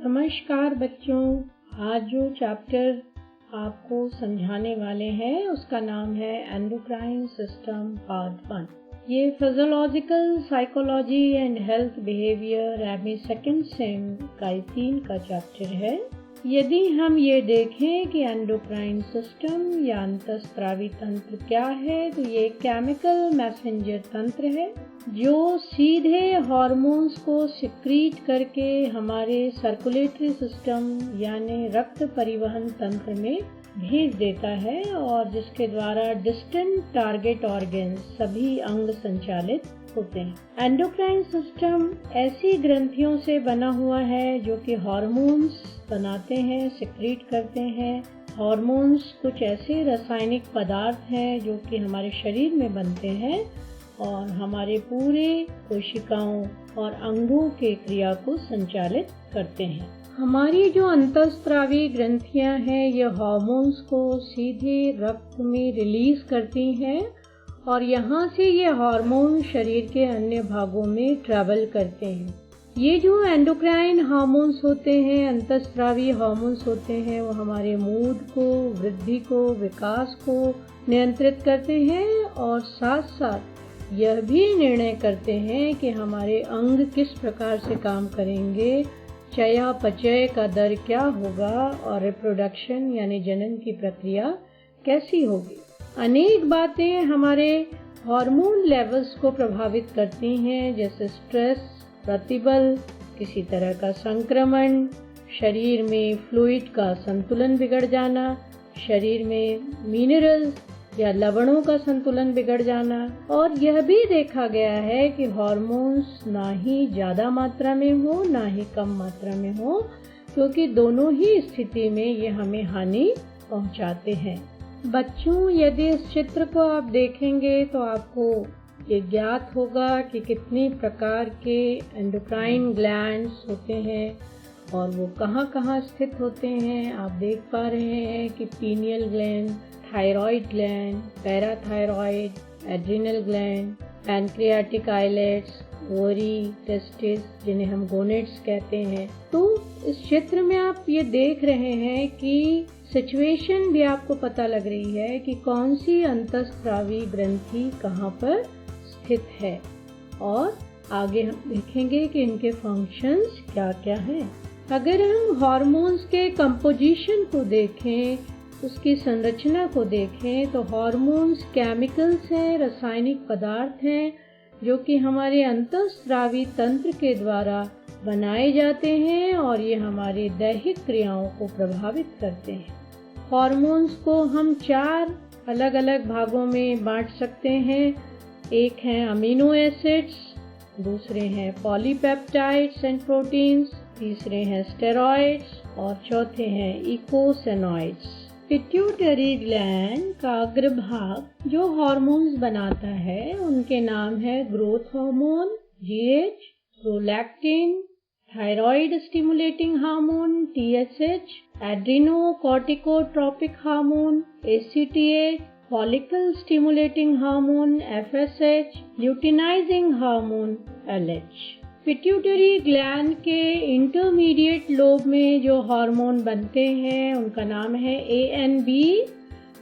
नमस्कार बच्चों, आज जो चैप्टर आपको समझाने वाले हैं उसका नाम है एंडोक्राइन सिस्टम पार्ट 1। ये physiological psychology and health behaviour MA second same का 3 का चैप्टर है। यदि हम ये देखें कि एंडोक्राइन सिस्टम या अंतःस्रावी तंत्र क्या है, तो ये केमिकल मैसेंजर तंत्र है जो सीधे हार्मोन्स को सिक्रीट करके हमारे सर्कुलेटरी सिस्टम यानी रक्त परिवहन तंत्र में भेज देता है और जिसके द्वारा डिस्टेंट टारगेट ऑर्गन्स सभी अंग संचालित होते हैं। एंडोक्राइन सिस्टम ऐसी ग्रंथियों से बना हुआ है जो कि हार्मोन्स बनाते हैं, सिक्रीट करते हैं। हार्मोन्स कुछ ऐसे रासायनिक पदार्थ हैं जो कि हमारे शरीर में बनते हैं और हमारे पूरे कोशिकाओं और अंगों के क्रिया को संचालित करते हैं। हमारी जो अंतःस्रावी ग्रंथियां हैं ये हार्मोन्स को सीधे रक्त में रिलीज करती हैं और यहाँ से ये हार्मोन शरीर के अन्य भागों में ट्रैवल करते हैं। ये जो एंडोक्राइन हार्मोन्स होते हैं, अंतःस्रावी हार्मोन्स होते हैं, वो हमारे मूड को, वृद्धि को, विकास को नियंत्रित करते हैं और साथ साथ यह भी निर्णय करते हैं कि हमारे अंग किस प्रकार से काम करेंगे, चयापचय का दर क्या होगा और रिप्रोडक्शन यानी जनन की प्रक्रिया कैसी होगी। अनेक बातें हमारे हार्मोन लेवल्स को प्रभावित करती हैं, जैसे स्ट्रेस, प्रतिबल, किसी तरह का संक्रमण, शरीर में फ्लूइड का संतुलन बिगड़ जाना, शरीर में मिनरल्स या लवणों का संतुलन बिगड़ जाना। और यह भी देखा गया है कि हार्मोन्स ना ही ज्यादा मात्रा में हो ना ही कम मात्रा में हो, क्योंकि दोनों ही स्थिति में ये हमें हानि पहुंचाते हैं। बच्चों, यदि इस चित्र को आप देखेंगे तो आपको ये ज्ञात होगा कि कितने प्रकार के एंडोक्राइन ग्लैंड्स होते हैं और वो कहाँ कहाँ स्थित होते हैं। आप देख पा रहे हैं कि pineal gland, thyroid gland, parathyroid, adrenal gland, pancreatic islets, ovary, testis जिन्हें हम गोनेड्स कहते हैं। तो इस चित्र में आप ये देख रहे हैं कि सिचुएशन भी आपको पता लग रही है कि कौन सी अंतःस्रावी ग्रंथि कहाँ पर स्थित है और आगे हम देखेंगे कि इनके फंक्शंस क्या क्या हैं। अगर हम हार्मोन्स के कंपोजिशन को देखें, उसकी संरचना को देखें, तो हार्मोन्स केमिकल्स हैं, रासायनिक पदार्थ हैं जो कि हमारे अंतःस्रावी तंत्र के द्वारा बनाए जाते हैं और ये हमारी दैहिक क्रियाओं को प्रभावित करते हैं। हार्मोन्स को हम 4 अलग अलग भागों में बांट सकते हैं। एक हैं अमीनो एसिड्स, दूसरे हैं पॉलीपेप्टाइड्स एंड प्रोटीन्स, तीसरे हैं स्टेरॉइड्स और चौथे हैं इकोसेनॉइड्स। पिट्यूटरी ग्लैंड का अग्रभाग जो हार्मोन्स बनाता है उनके नाम है growth hormone GH, prolactin, thyroid stimulating hormone TSH, adrenocorticotropic hormone ACTH, follicle stimulating hormone FSH, luteinizing hormone LH। Pituitary gland के इंटरमीडिएट लोब में जो हार्मोन बनते हैं उनका नाम है ANB,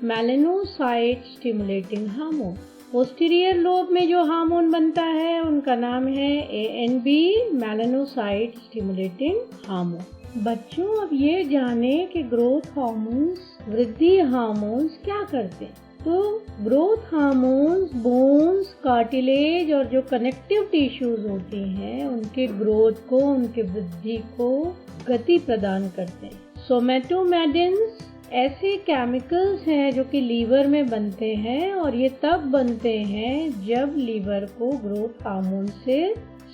melanocyte stimulating hormone. Posterior lobe में जो हार्मोन बनता है उनका नाम है ANB, मेलानोसाइट स्टिमुलेटिंग हार्मोन। बच्चों, अब ये जाने कि ग्रोथ हार्मोन्स, वृद्धि हार्मोन्स क्या करते हैं। तो ग्रोथ हार्मोन्स बोन्स, कार्टिलेज और जो कनेक्टिव टिश्यूज होती हैं उनके ग्रोथ को, उनके वृद्धि को गति प्रदान करते हैं। सोमेटोमेडिन्स ऐसे केमिकल्स हैं जो कि लीवर में बनते हैं और ये तब बनते हैं जब लीवर को ग्रोथ हार्मोन से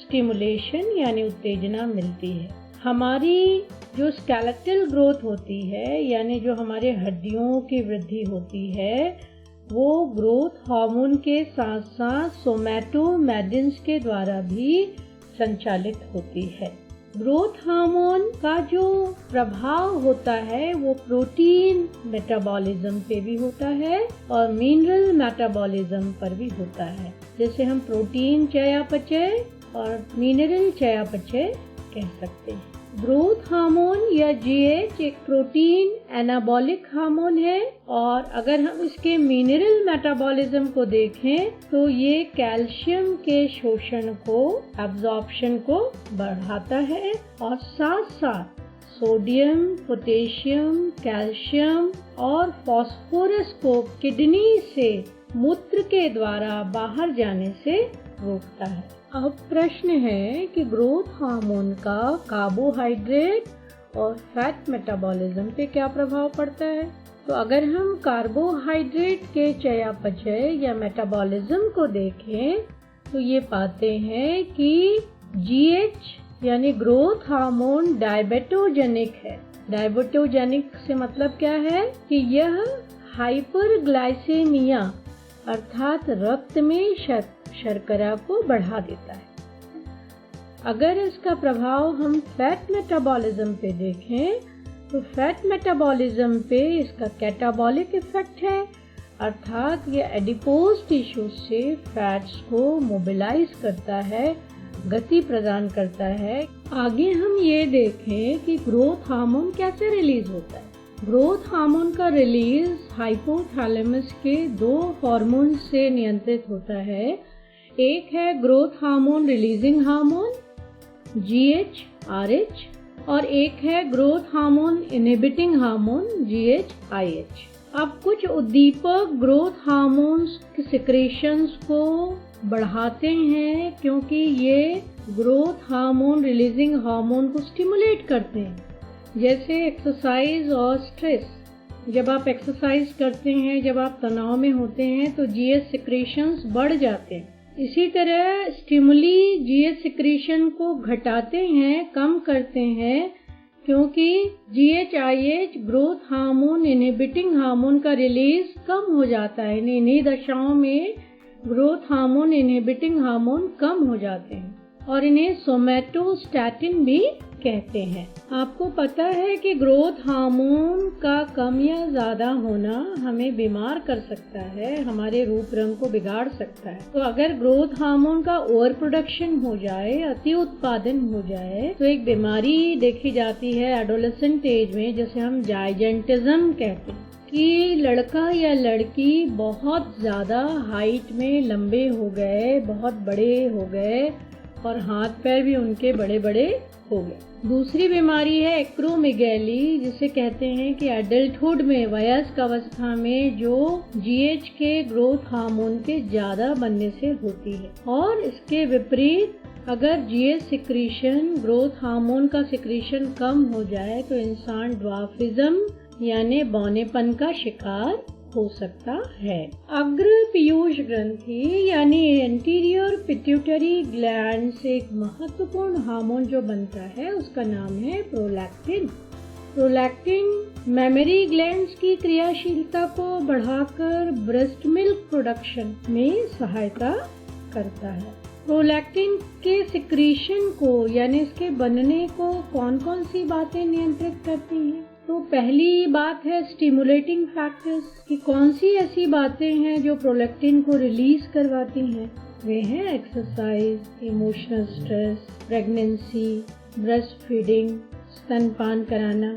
स्टिमुलेशन यानी उत्तेजना मिलती है। हमारी जो स्केलेटल ग्रोथ होती है यानी जो हमारे हड्डियों की वृद्धि होती है वो ग्रोथ हार्मोन के साथ साथ सोमेटोमेडिन्स के द्वारा भी संचालित होती है। ग्रोथ हार्मोन का जो प्रभाव होता है वो प्रोटीन मेटाबॉलिज्म पे भी होता है और मिनरल मेटाबॉलिज्म पर भी होता है। जैसे हम प्रोटीन चयापचय और मिनरल चयापचय कह सकते हैं। ग्रोथ हार्मोन या GH एक प्रोटीन एनाबॉलिक हार्मोन है और अगर हम इसके मिनरल मेटाबॉलिज्म को देखें तो ये कैल्शियम के शोषण को, एब्जॉर्प्शन को बढ़ाता है और साथ साथ सोडियम, पोटेशियम, कैल्शियम और फास्फोरस को किडनी से मूत्र के द्वारा बाहर जाने से रोकता है। अब प्रश्न है कि ग्रोथ हार्मोन का कार्बोहाइड्रेट और फैट मेटाबॉलिज्म पे क्या प्रभाव पड़ता है। तो अगर हम कार्बोहाइड्रेट के चयापचय या मेटाबॉलिज्म को देखें तो ये पाते हैं कि GH यानी ग्रोथ हार्मोन डायबेटोजेनिक है। डायबेटोजेनिक से मतलब क्या है कि यह हाइपरग्लाइसेमिया अर्थात रक्त में शर्करा को बढ़ा देता है। अगर इसका प्रभाव हम फैट मेटाबॉलिज्म पे देखें तो फैट मेटाबॉलिज्म पे इसका कैटाबॉलिक इफेक्ट है, अर्थात ये एडिपोज टिश्यू से फैट्स को मोबिलाइज करता है, गति प्रदान करता है। आगे हम ये देखें कि ग्रोथ हार्मोन कैसे रिलीज होता है। ग्रोथ हार्मोन का रिलीज हाइपोथैलेमस के 2 हार्मोन से नियंत्रित होता है। एक है growth hormone releasing hormone GH/RH और एक है growth hormone inhibiting hormone GH/IH। अब कुछ उद्दीपक ग्रोथ हार्मोन्स के सिक्रेशंस को बढ़ाते हैं क्योंकि ये ग्रोथ हार्मोन रिलीजिंग हार्मोन को स्टिमुलेट करते हैं, जैसे एक्सरसाइज और स्ट्रेस। जब आप एक्सरसाइज करते हैं, जब आप तनाव में होते हैं तो GH सिक्रेशंस बढ़ जाते हैं। इसी तरह स्टिमुली GH सिक्रेशन को घटाते हैं, कम करते हैं, क्योंकि GH/IH growth hormone inhibiting hormone का रिलीज कम हो जाता है। इन्हीं दशाओं में ग्रोथ हार्मोन इनहिबिटिंग हार्मोन कम हो जाते हैं और इन्हें सोमैटोस्टैटिन भी कहते हैं। आपको पता है कि ग्रोथ हार्मोन का कम या ज्यादा होना हमें बीमार कर सकता है, हमारे रूप रंग को बिगाड़ सकता है। तो अगर ग्रोथ हार्मोन का ओवर प्रोडक्शन हो जाए, अति उत्पादन हो जाए, तो एक बीमारी देखी जाती है एडोलेसेंट एज में, जिसे हम जाइजेंटिज्म कहते हैं, कि लड़का या लड़की बहुत ज्यादा हाइट में लंबे हो गए, बहुत बड़े हो गए और हाथ पैर भी उनके बड़े बड़े हो गए। दूसरी बीमारी है एक्रोमेगैली, जिसे कहते हैं कि एडल्टहुड में, वयस्क अवस्था में जो GH के ग्रोथ हार्मोन के ज्यादा बनने से होती है। और इसके विपरीत अगर GH सिक्रीशन, ग्रोथ हार्मोन का सिक्रीशन कम हो जाए तो इंसान ड्वार्फिज्म यानी बौनेपन का शिकार हो सकता है। अग्र पीयूष ग्रंथि यानी एंटीरियर पिट्यूटरी ग्लैंड से एक महत्वपूर्ण हार्मोन जो बनता है उसका नाम है प्रोलैक्टिन। प्रोलैक्टिन मेमरी ग्लैंड्स की क्रियाशीलता को बढ़ाकर ब्रेस्ट मिल्क प्रोडक्शन में सहायता करता है। प्रोलैक्टिन के सिक्रीशन को यानी इसके बनने को कौन कौन सी बातें नियंत्रित करती हैं? तो पहली बात है स्टिमुलेटिंग फैक्टर्स, कि कौन सी ऐसी बातें हैं जो प्रोलैक्टिन को रिलीज करवाती हैं। वे हैं exercise, emotional stress, pregnancy, breast feeding, स्तनपान कराना।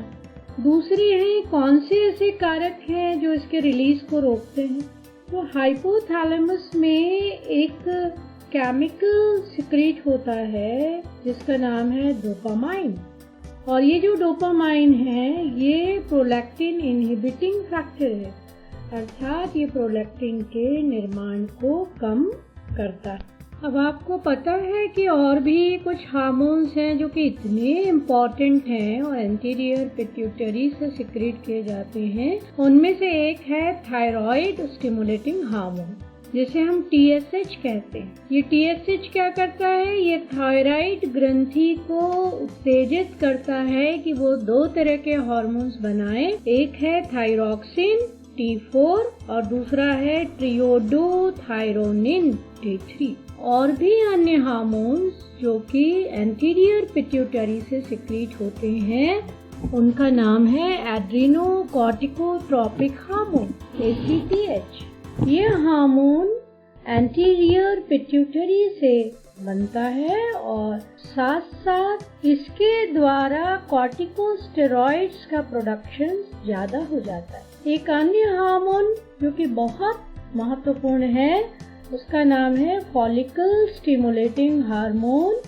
दूसरी है कौन से ऐसे कारक हैं जो इसके रिलीज को रोकते हैं। तो हाइपोथैलेमस में एक केमिकल सिक्रीट होता है जिसका नाम है डोपामाइन, और ये जो डोपामाइन है ये प्रोलैक्टिन इनहिबिटिंग फैक्टर है, अर्थात ये प्रोलैक्टिन के निर्माण को कम करता है। अब आपको पता है कि और भी कुछ हार्मोन्स हैं जो कि इतने इम्पोर्टेंट हैं और एंटीरियर पिट्यूटरी से सिक्रीट किए जाते हैं। उनमें से एक है थायराइड स्टिमुलेटिंग हार्मोन, जिसे हम TSH कहते हैं। ये TSH क्या करता है? ये थायराइड ग्रंथि को उत्तेजित करता है कि वो 2 तरह के हार्मोन्स बनाए। एक है थायरॉक्सिन T4 और दूसरा है ट्रियोडोथायरोनिन T3। और भी अन्य हार्मोन्स जो कि एंटीरियर पिट्यूटरी से सिक्रीट होते हैं उनका नाम है एड्रेनोकॉर्टिकोट्रोपिक हार्मोन ACTH। ये हार्मोन एंटीरियर पिट्यूटरी से बनता है और साथ साथ इसके द्वारा कॉर्टिकोस्टेरॉइड्स का प्रोडक्शन ज्यादा हो जाता है। एक अन्य हार्मोन जो कि बहुत महत्वपूर्ण है उसका नाम है फॉलिकल स्टिमुलेटिंग हार्मोन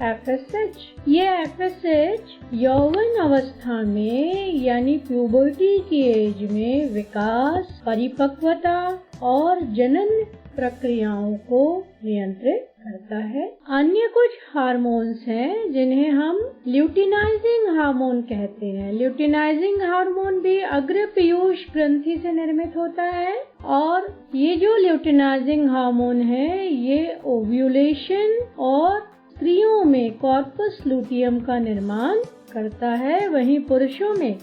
FSH। ये FSH यौवन अवस्था में यानी प्यूबर्टी की एज में विकास, परिपक्वता और जनन प्रक्रियाओं को नियंत्रित करता है। अन्य कुछ हार्मोन्स हैं जिन्हें हम ल्यूटिनाइजिंग हार्मोन कहते हैं। ल्यूटिनाइजिंग हार्मोन भी अग्र पीयूष ग्रंथि से निर्मित होता है और ये जो ल्यूटिनाइजिंग हार्मोन है ये ओव्यूलेशन और स्त्रियों में कॉर्पस लूटियम का निर्माण करता है। वहीं पुरुषों में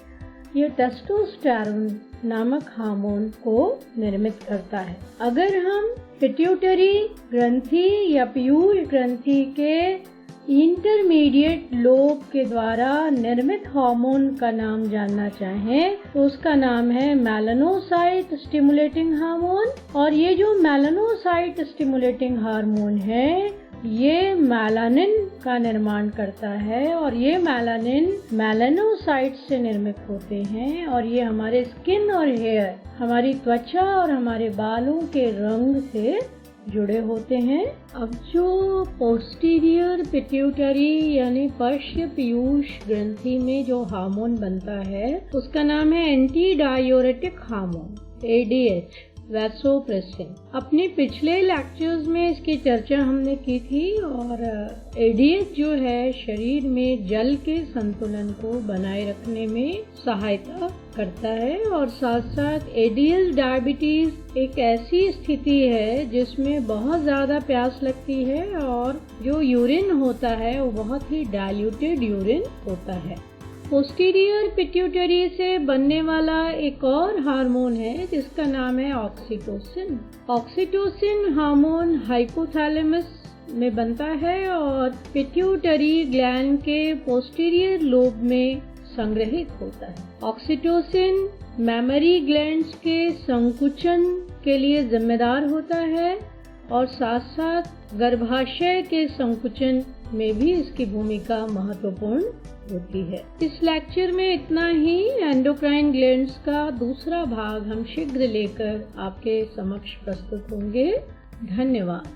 ये टेस्टोस्टेरोन नामक हार्मोन को निर्मित करता है। अगर हम पिट्यूटरी ग्रंथि या पीयूष ग्रंथि के इंटरमीडिएट लोब के द्वारा निर्मित हार्मोन का नाम जानना चाहें तो उसका नाम है मेलानोसाइट स्टिमुलेटिंग हार्मोन। और ये जो मेलानोसाइट स्टिमुलेटिंग हार्मोन है ये मेलानिन का निर्माण करता है और ये मेलानिन मेलानोसाइट से निर्मित होते हैं और ये हमारे स्किन और हेयर, हमारी त्वचा और हमारे बालों के रंग से जुड़े होते हैं। अब जो पोस्टीरियर पिट्यूटरी यानी पश्च पीयूष ग्रंथि में जो हार्मोन बनता है उसका नाम है anti diuretic hormone ADH vasopressin. अपने पिछले लेक्चर्स में इसकी चर्चा हमने की थी और ADH जो है शरीर में जल के संतुलन को बनाए रखने में सहायता करता है और साथ साथ ADH डायबिटीज एक ऐसी स्थिति है जिसमें बहुत ज्यादा प्यास लगती है और जो यूरिन होता है वो बहुत ही डाइल्यूटेड यूरिन होता है। पोस्टीरियर पिट्यूटरी से बनने वाला एक और हार्मोन है जिसका नाम है ऑक्सीटोसिन। ऑक्सीटोसिन हार्मोन हाइपोथैलेमस में बनता है और पिट्यूटरी ग्लैंड के पोस्टीरियर लोब में संग्रहित होता है। ऑक्सीटोसिन मैमरी ग्लैंड्स के संकुचन के लिए जिम्मेदार होता है और साथ साथ गर्भाशय के संकुचन में भी इसकी भूमिका महत्वपूर्ण होती है। इस लेक्चर में इतना ही। एंडोक्राइन ग्लैंड्स का दूसरा भाग हम शीघ्र लेकर आपके समक्ष प्रस्तुत होंगे। धन्यवाद।